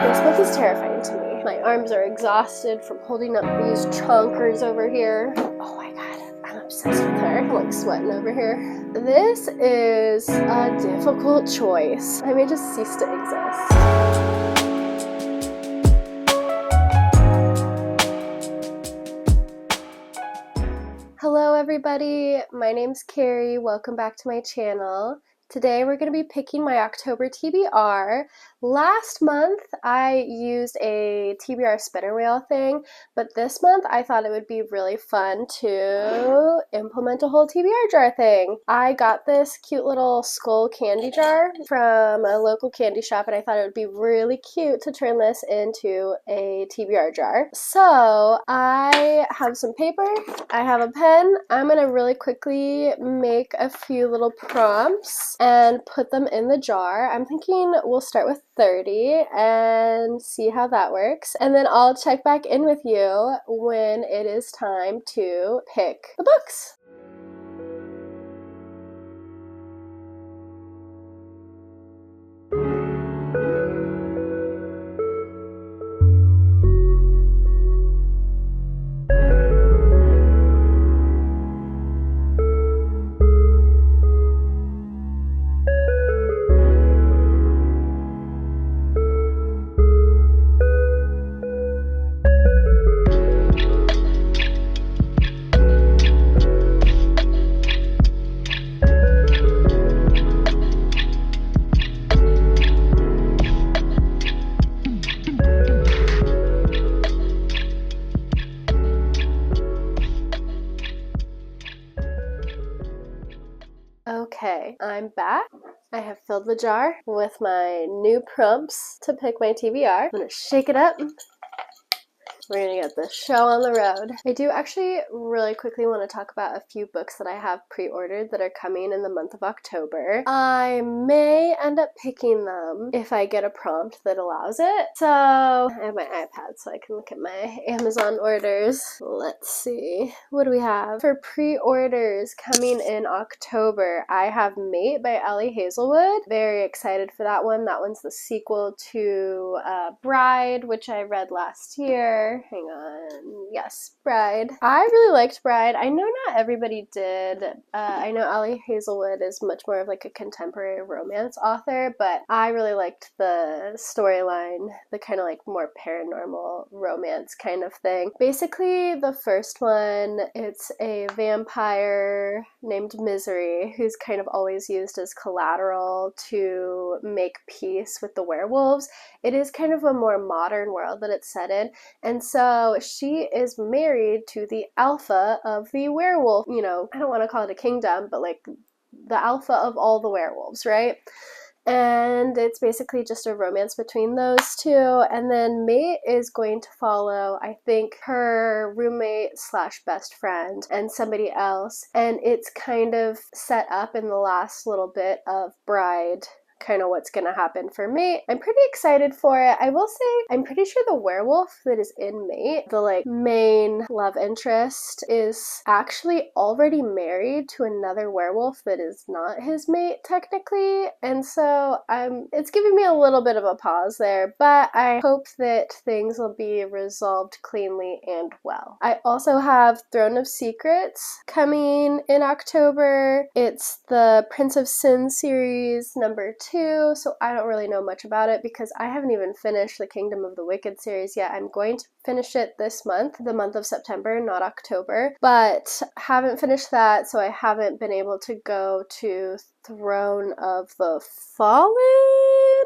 This book is terrifying to me. My arms are exhausted from holding up these chonkers over here. Oh my god, I'm obsessed with her. I'm like sweating over here. This is a difficult choice. I may just cease to exist. Hello everybody, my name's Carrie. Welcome back to my channel. Today we're going to be picking my October TBR. Last month I used a TBR spinner wheel thing, but this month I thought it would be really fun to implement a whole TBR jar thing. I got this cute little skull candy jar from a local candy shop, and I thought it would be really cute to turn this into a TBR jar. So I have some paper, I have a pen. I'm going to really quickly make a few little prompts and put them in the jar. I'm thinking we'll start with 30 and see how that works, and then I'll check back in with you when it is time to pick the books. Okay, I'm back. I have filled the jar with my new prompts to pick my TBR. I'm gonna shake it up. We're gonna get this show on the road. I do actually really quickly want to talk about a few books that I have pre-ordered that are coming in the month of October. I may end up picking them if I get a prompt that allows it. So I have my iPad so I can look at my Amazon orders. Let's see. What do we have? For pre-orders coming in October, I have Mate by Ellie Hazelwood. Very excited for that one. That one's the sequel to Bride, which I read last year. Hang on. Yes, Bride. I really liked Bride. I know not everybody did. I know Ellie Hazelwood is much more of like a contemporary romance author, but I really liked the storyline, the kind of like more paranormal romance kind of thing. Basically, the first one, it's a vampire named Misery who's kind of always used as collateral to make peace with the werewolves. It is kind of a more modern world that it's set in, and so she is married to the alpha of the werewolf, you know, I don't want to call it a kingdom, but like the alpha of all the werewolves, right? And it's basically just a romance between those two. And then Mate is going to follow, I think, her roommate slash best friend and somebody else. And it's kind of set up in the last little bit of Bride, kind of what's gonna happen for Mate. I'm pretty excited for it. I will say I'm pretty sure the werewolf that is in Mate, the like main love interest, is actually already married to another werewolf that is not his mate technically, and so it's giving me a little bit of a pause there, but I hope that things will be resolved cleanly and well. I also have Throne of Secrets coming in October. It's the Prince of Sin series number 2. So I don't really know much about it because I haven't even finished the Kingdom of the Wicked series yet. I'm going to finish it this month, the month of September, not October, but haven't finished that, so I haven't been able to go to Throne of the Fallen?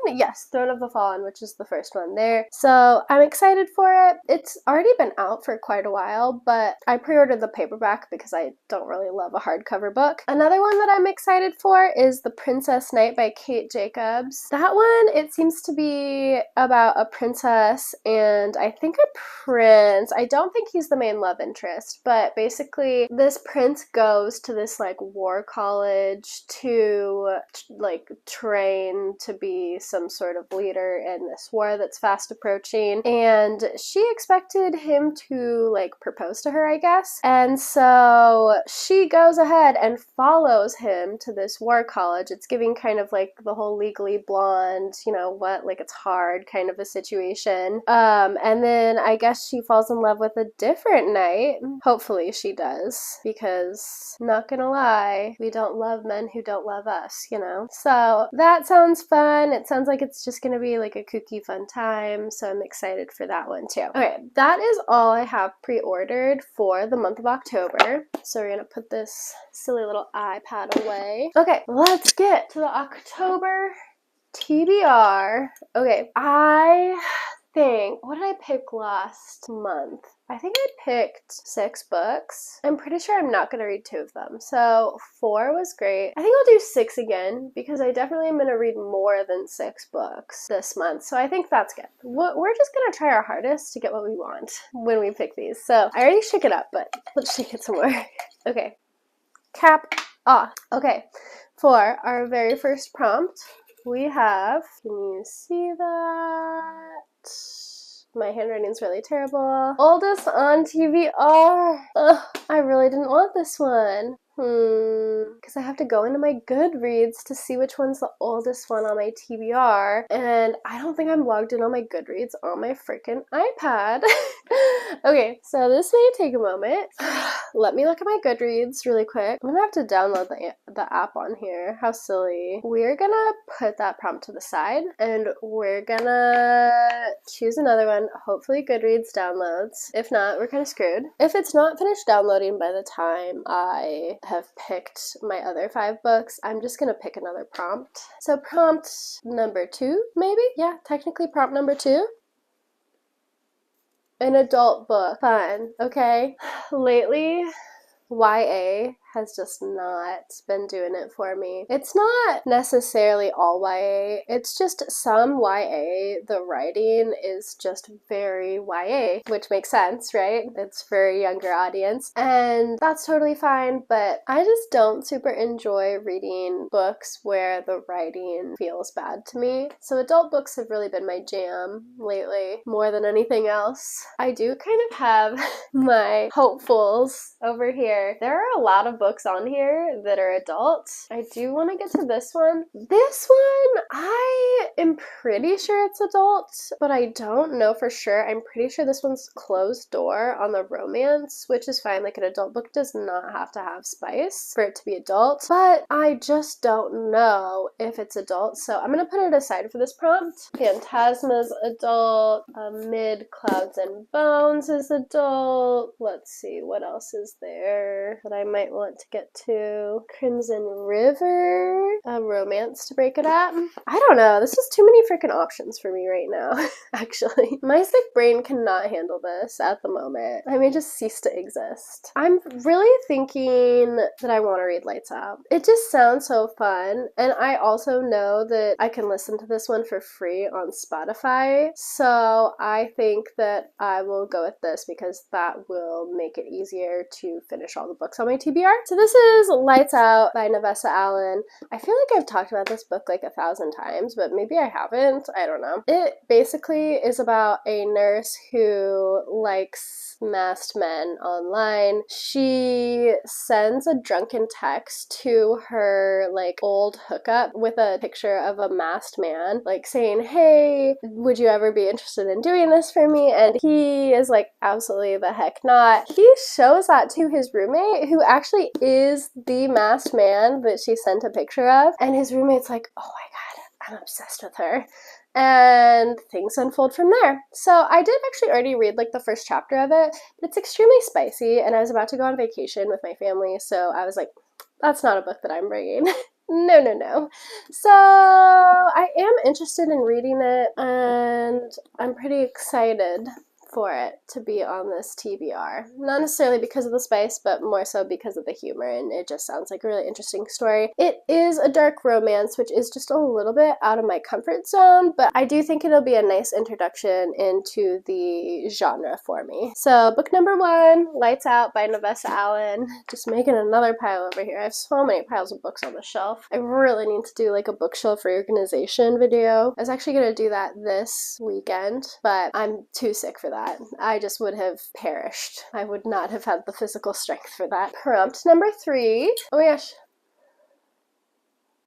Yes, Throne of the Fallen, which is the first one there. So I'm excited for it. It's already been out for quite a while, but I pre-ordered the paperback because I don't really love a hardcover book. Another one that I'm excited for is The Princess Knight by Kate Jacobs. That one, it seems to be about a princess and I think a prince. I don't think he's the main love interest, but basically this prince goes to this like war college to like train to be some sort of leader in this war that's fast approaching, and she expected him to like propose to her, I guess. And so she goes ahead and follows him to this war college. It's giving kind of like the whole Legally Blonde, you know what, like it's hard kind of a situation. And then I guess she falls in love with a different knight. Hopefully she does, because not gonna lie, we don't love men who don't love us, you know? So that sounds fun. It sounds like it's just gonna be like a kooky fun time, so I'm excited for that one too. Okay, that is all I have pre-ordered for the month of October. So we're gonna put this silly little iPad away. Okay, let's get to the October TBR. Okay, I think, what did I pick last month? I think I picked 6 books. I'm pretty sure I'm not going to read 2 of them. So 4 was great. I think I'll do 6 again because I definitely am going to read more than 6 books this month. So I think that's good. We're just going to try our hardest to get what we want when we pick these. So I already shook it up, but let's shake it some more. Okay. Cap off. Okay. For our very first prompt, we have, can you see that? My handwriting's really terrible. Oldest on TBR. Ugh, I really didn't want this one. Because I have to go into my Goodreads to see which one's the oldest one on my TBR, and I don't think I'm logged in on my Goodreads on my freaking iPad. Okay, so this may take a moment. Let me look at my Goodreads really quick. I'm gonna have to download the app on here. How silly. We're gonna put that prompt to the side, and we're gonna choose another one. Hopefully Goodreads downloads. If not, we're kind of screwed. If it's not finished downloading by the time I have picked my other 5 books, I'm just gonna pick another prompt. So prompt number 2, maybe? Yeah, technically prompt number 2. An adult book. Fun. Okay. Lately, YA has just not been doing it for me. It's not necessarily all YA, it's just some YA. The writing is just very YA, which makes sense, right? It's for a younger audience, and that's totally fine, but I just don't super enjoy reading books where the writing feels bad to me. So adult books have really been my jam lately, more than anything else. I do kind of have my hopefuls over here. There are a lot of books on here that are adult. I do want to get to this one. This one, I am pretty sure it's adult, but I don't know for sure. I'm pretty sure this one's closed door on the romance, which is fine. Like, an adult book does not have to have spice for it to be adult, but I just don't know if it's adult, so I'm gonna put it aside for this prompt. Phantasma's adult. Amid Clouds and Bones is adult. Let's see, what else is there that I might want to get to? Crimson River, a romance to break it up. I don't know, this is too many freaking options for me right now. Actually, my sick brain cannot handle this at the moment. I may just cease to exist. I'm really thinking that I want to read Lights Out. It just sounds so fun, and I also know that I can listen to this one for free on Spotify, so I think that I will go with this because that will make it easier to finish all the books on my TBR. So this is Lights Out by Navessa Allen. I feel like I've talked about this book like 1,000 times, but maybe I haven't. I don't know. It basically is about a nurse who likes masked men online. She sends a drunken text to her like old hookup with a picture of a masked man, like saying, hey, would you ever be interested in doing this for me? And he is like, absolutely the heck not. He shows that to his roommate, who actually is the masked man that she sent a picture of, and his roommate's like, oh my god, I'm obsessed with her. And things unfold from there. So I did actually already read like the first chapter of it, but it's extremely spicy, and I was about to go on vacation with my family, so I was like, that's not a book that I'm bringing. No. So I am interested in reading it, and I'm pretty excited for it to be on this TBR. Not necessarily because of the spice, but more so because of the humor, and it just sounds like a really interesting story. It is a dark romance, which is just a little bit out of my comfort zone, but I do think it'll be a nice introduction into the genre for me. So book number 1, Lights Out by Nevessa Allen. Just making another pile over here. I have so many piles of books on the shelf. I really need to do like a bookshelf reorganization video. I was actually going to do that this weekend, but I'm too sick for that. I just would have perished. I would not have had the physical strength for that. Prompt number 3. Oh my gosh.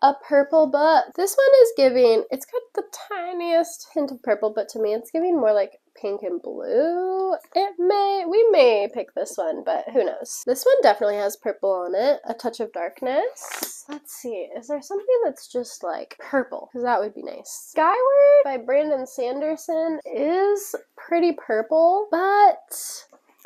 A purple book. This one is giving, it's got the tiniest hint of purple, but to me it's giving more like pink and blue. We may pick this one, but who knows. This one definitely has purple on it. A Touch of Darkness. Let's see, is there something that's just like purple? Because that would be nice. Skyward by Brandon Sanderson is pretty purple, but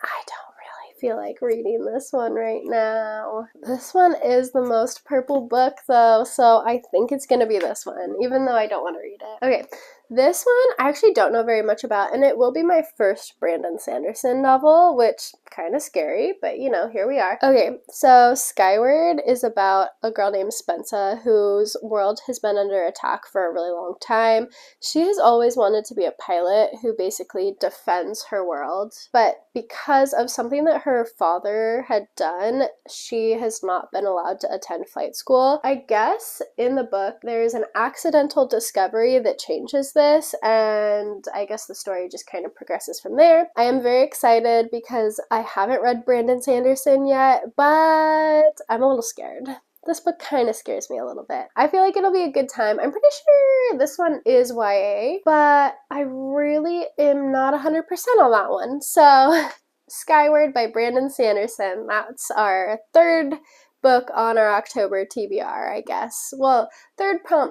I don't feel like reading this one right now. This one is the most purple book though, so I think it's gonna be this one, even though I don't want to read it. Okay, this one I actually don't know very much about, and it will be my first Brandon Sanderson novel, which kind of scary, but you know, here we are. Okay, so Skyward is about a girl named Spencer whose world has been under attack for a really long time. She has always wanted to be a pilot who basically defends her world, but because of something that her father had done, she has not been allowed to attend flight school. I guess in the book there's an accidental discovery that changes this, and I guess the story just kind of progresses from there. I am very excited because I haven't read Brandon Sanderson yet, but I'm a little scared. This book kind of scares me a little bit. I feel like it'll be a good time. I'm pretty sure this one is YA, but I really am not 100% on that one. So Skyward by Brandon Sanderson. That's our third book on our October TBR, I guess. Well,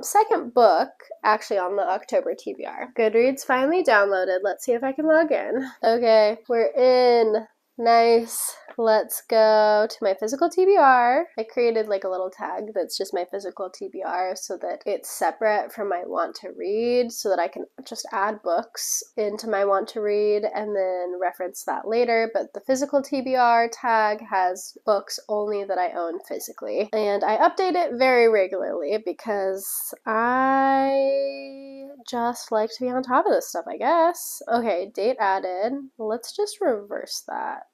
second book actually on the October TBR. Goodreads finally downloaded. Let's see if I can log in. Okay, we're in. Nice. Let's go to my physical TBR. I created like a little tag that's just my physical TBR so that it's separate from my want to read, so that I can just add books into my want to read and then reference that later. But the physical TBR tag has books only that I own physically. And I update it very regularly because I just like to be on top of this stuff, I guess. Okay, date added. Let's just reverse that.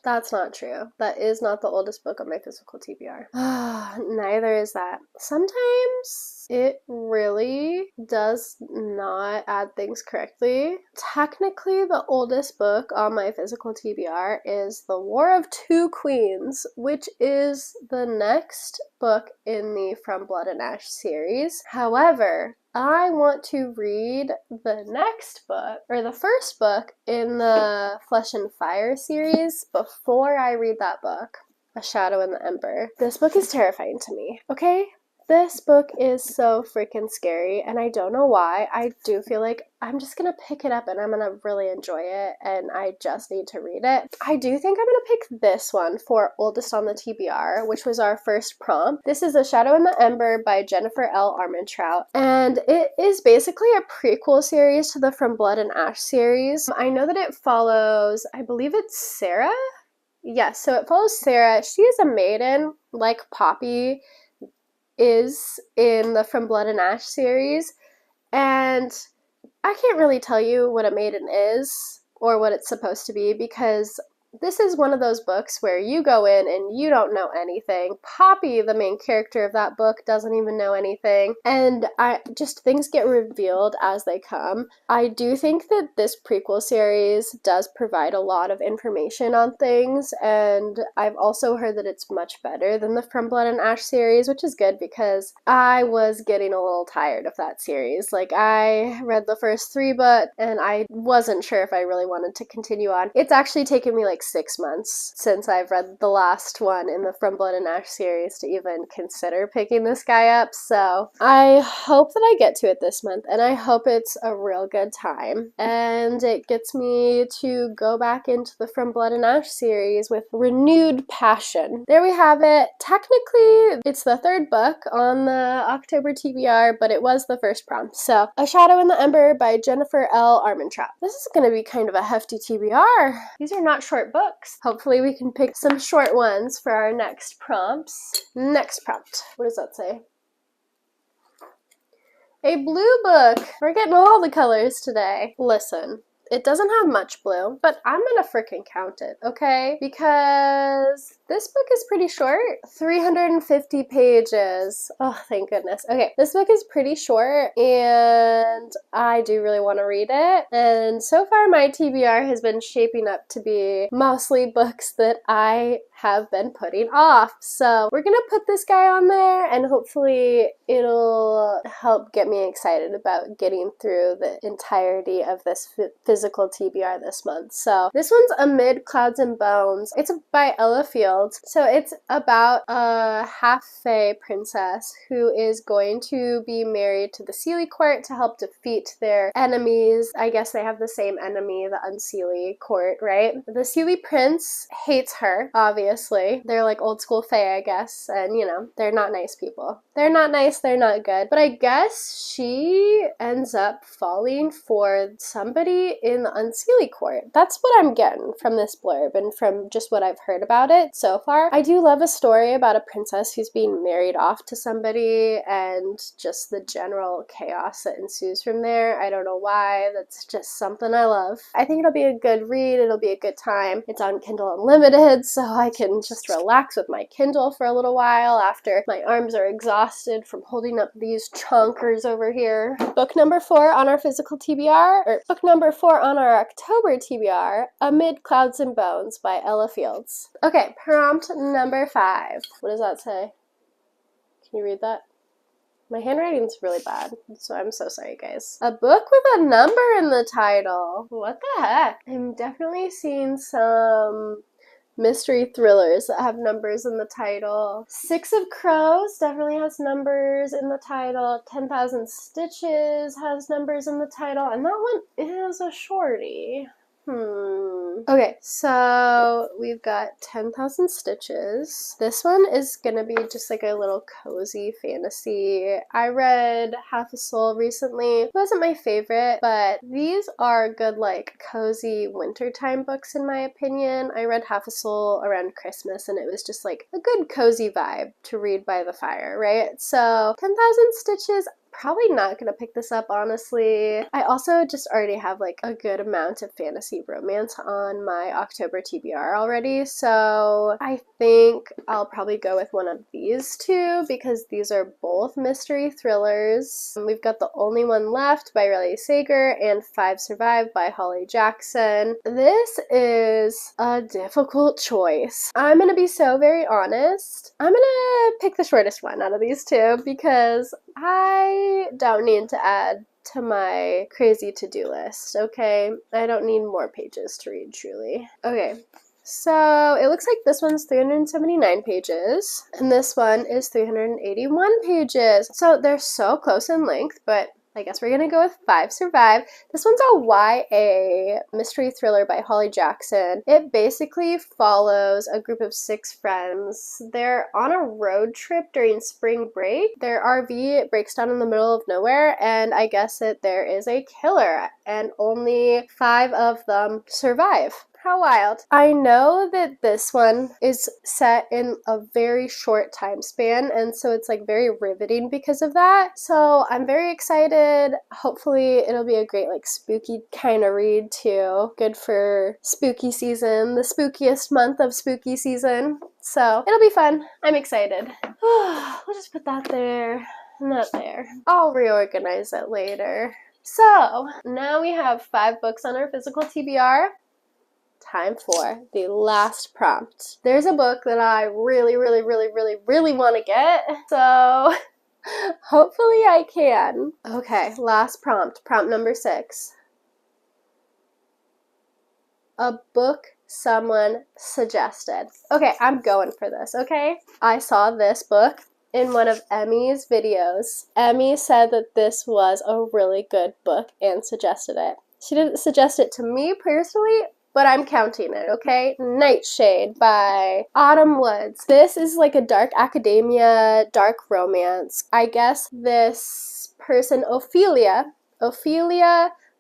That's not true. That is not the oldest book on my physical TBR. Neither is that. Sometimes it really does not add things correctly. Technically, the oldest book on my physical TBR is The War of Two Queens, which is the next book in the From Blood and Ash series. However, I want to read the next book, or the first book in the Flesh and Fire series before I read that book, A Shadow in the Ember. This book is terrifying to me, okay? This book is so freaking scary, and I don't know why. I do feel like I'm just gonna pick it up and I'm gonna really enjoy it, and I just need to read it. I do think I'm gonna pick this one for oldest on the TBR, which was our first prompt. This is A Shadow in the Ember by Jennifer L. Armentrout, and it is basically a prequel series to the From Blood and Ash series. I know that it follows, I believe it's Sarah? Yes, so it follows Sarah. She is a maiden, like Poppy is in the From Blood and Ash series, and I can't really tell you what a maiden is or what it's supposed to be, because this is one of those books where you go in and you don't know anything. Poppy, the main character of that book, doesn't even know anything, and things get revealed as they come. I do think that this prequel series does provide a lot of information on things, and I've also heard that it's much better than the From Blood and Ash series, which is good because I was getting a little tired of that series. Like, I read the first 3 books and I wasn't sure if I really wanted to continue on. It's actually taken me like like 6 months since I've read the last one in the From Blood and Ash series to even consider picking this guy up, so I hope that I get to it this month, and I hope it's a real good time, and it gets me to go back into the From Blood and Ash series with renewed passion. There we have it. Technically, it's the 3rd book on the October TBR, but it was the first prompt. So, A Shadow in the Ember by Jennifer L. Armentrout. This is going to be kind of a hefty TBR. These are not short books. Hopefully we can pick some short ones for our next prompts. Next prompt. What does that say? A blue book. We're getting all the colors today. Listen. It doesn't have much blue, but I'm gonna freaking count it, okay? Because this book is pretty short. 350 pages. Oh, thank goodness. Okay, this book is pretty short, and I do really want to read it. And so far, my TBR has been shaping up to be mostly books that I have been putting off. So we're gonna put this guy on there, and hopefully it'll help get me excited about getting through the entirety of this physical TBR this month. So this one's Amid Clouds and Bones. It's by Ella Fields. So it's about a half-fae princess who is going to be married to the Seelie court to help defeat their enemies. I guess they have the same enemy, the Unseelie court, right? The Seelie prince hates her, obviously. They're like old school fae, I guess, and you know, they're not nice people. They're not nice, they're not good. But I guess she ends up falling for somebody in the Unseelie court. That's what I'm getting from this blurb and from just what I've heard about it so far. I do love a story about a princess who's being married off to somebody and just the general chaos that ensues from there. I don't know why. That's just something I love. I think it'll be a good read. It'll be a good time. It's on Kindle Unlimited, so I can just relax with my Kindle for a little while after my arms are exhausted from holding up these chonkers over here. Book number 4 on our physical TBR, or book number 4 on our October TBR, Amid Clouds and Bones by Ella Fields. Okay, prompt number 5. What does that say? Can you read that? My handwriting's really bad, so I'm so sorry, guys. A book with a number in the title. What the heck? I'm definitely seeing some mystery thrillers that have numbers in the title. 6 of Crows definitely has numbers in the title. 10,000 Stitches has numbers in the title, and that one is a shorty. Okay, so we've got 10,000 Stitches. This one is gonna be just like a little cozy fantasy. I read Half a Soul recently. It wasn't my favorite, but these are good like cozy wintertime books in my opinion. I read Half a Soul around Christmas and it was just like a good cozy vibe to read by the fire, right? So 10,000 Stitches, probably not gonna pick this up, honestly. I also just already have like a good amount of fantasy romance on my October TBR already, so I think I'll probably go with one of these two because these are both mystery thrillers. We've got The Only One Left by Riley Sager and 5 Survive by Holly Jackson. This is a difficult choice. I'm gonna be so very honest. I'm gonna pick the shortest one out of these two because I don't need to add to my crazy to-do list, okay? I don't need more pages to read, truly. Okay, so it looks like this one's 379 pages, and this one is 381 pages. So they're so close in length, but I guess we're gonna go with 5 Survive. This one's a YA mystery thriller by Holly Jackson. It basically follows a group of 6 friends. They're on a road trip during spring break. Their RV breaks down in the middle of nowhere, and I guess that there is a killer, and only 5 of them survive. How wild. I know that this one is set in a very short time span, and so it's like very riveting because of that. So I'm very excited. Hopefully it'll be a great like spooky kind of read too. Good for spooky season, the spookiest month of spooky season. So it'll be fun. I'm excited. We'll just put that there and that there. I'll reorganize it later. So now we have 5 books on our physical TBR. Time for the last prompt. There's a book that I really want to get, so hopefully I can. Okay, last prompt. Prompt number 6. a book someone suggested. Okay, I'm going for this, okay? I saw this book in one of Emmy's videos. Emmy said that this was a really good book and suggested it. She didn't suggest it to me personally, but I'm counting it, okay? Nightshade by Autumn Woods. This is like a dark academia, dark romance. I guess this person, Ophelia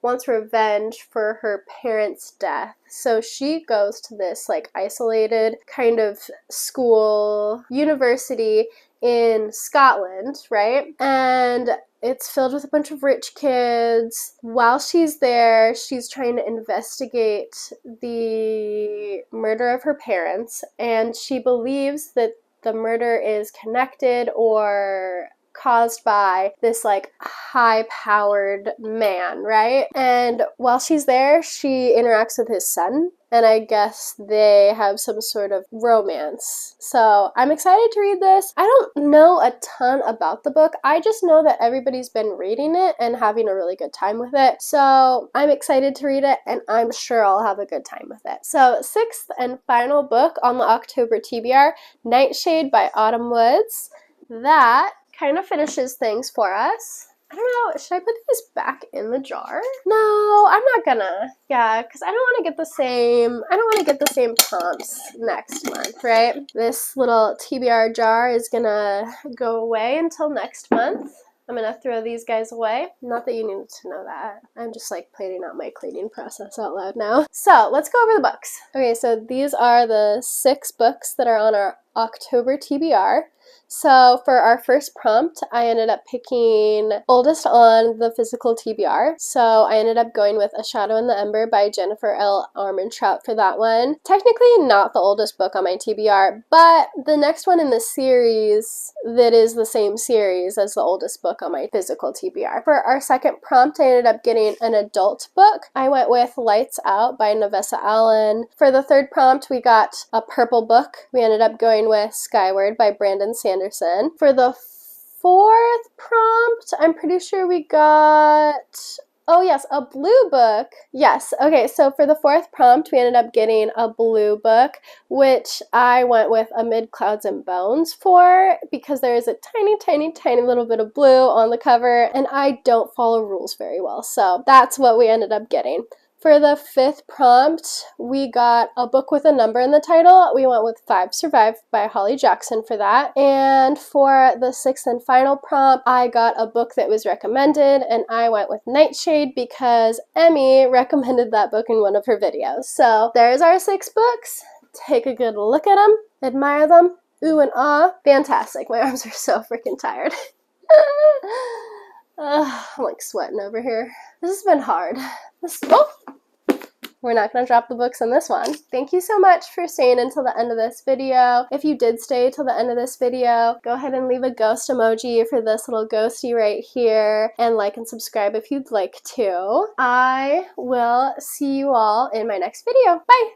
wants revenge for her parents' death. So she goes to this like isolated kind of school, university in Scotland, right? And it's filled with a bunch of rich kids. While she's there, she's trying to investigate the murder of her parents, and she believes that the murder is connected or caused by this like high-powered man, right? And while she's there, she interacts with his son, and I guess they have some sort of romance. So I'm excited to read this. I don't know a ton about the book. I just know that everybody's been reading it and having a really good time with it. So I'm excited to read it, and I'm sure I'll have a good time with it. So 6th and final book on the October TBR, Nightshade by Autumn Woods. That kind of finishes things for us. I don't know, should I put these back in the jar? No, I'm not gonna. Yeah, because I don't want to get the same prompts next month, right? This little TBR jar is gonna go away until next month. I'm gonna throw these guys away. Not that you needed to know that. I'm just like planning out my cleaning process out loud now. So let's go over the books. Okay, so these are the 6 books that are on our October TBR. So for our first prompt, I ended up picking oldest on the physical TBR. So I ended up going with A Shadow in the Ember by Jennifer L. Armentrout for that one. Technically not the oldest book on my TBR, but the next one in the series that is the same series as the oldest book on my physical TBR. For our second prompt, I ended up getting an adult book. I went with Lights Out by Nevessa Allen. For the third prompt, we got a purple book. We ended up going with Skyward by Brandon Sanderson. For the fourth prompt, I'm pretty sure we got, oh yes, a blue book. Yes, okay, so for the fourth prompt, we ended up getting a blue book, which I went with Amid Clouds and Bones for, because there is a tiny little bit of blue on the cover, and I don't follow rules very well, so that's what we ended up getting. For the fifth prompt, we got a book with a number in the title. We went with 5 Survive by Holly Jackson for that. And for the sixth and final prompt, I got a book that was recommended, and I went with Nightshade because Emmy recommended that book in one of her videos. So there's our 6 books. Take a good look at them, admire them, ooh and ah. Fantastic. My arms are so freaking tired. I'm like sweating over here. This has been hard. We're not going to drop the books on this one. Thank you so much for staying until the end of this video. If you did stay till the end of this video, go ahead and leave a ghost emoji for this little ghosty right here, and like and subscribe if you'd like to. I will see you all in my next video. Bye!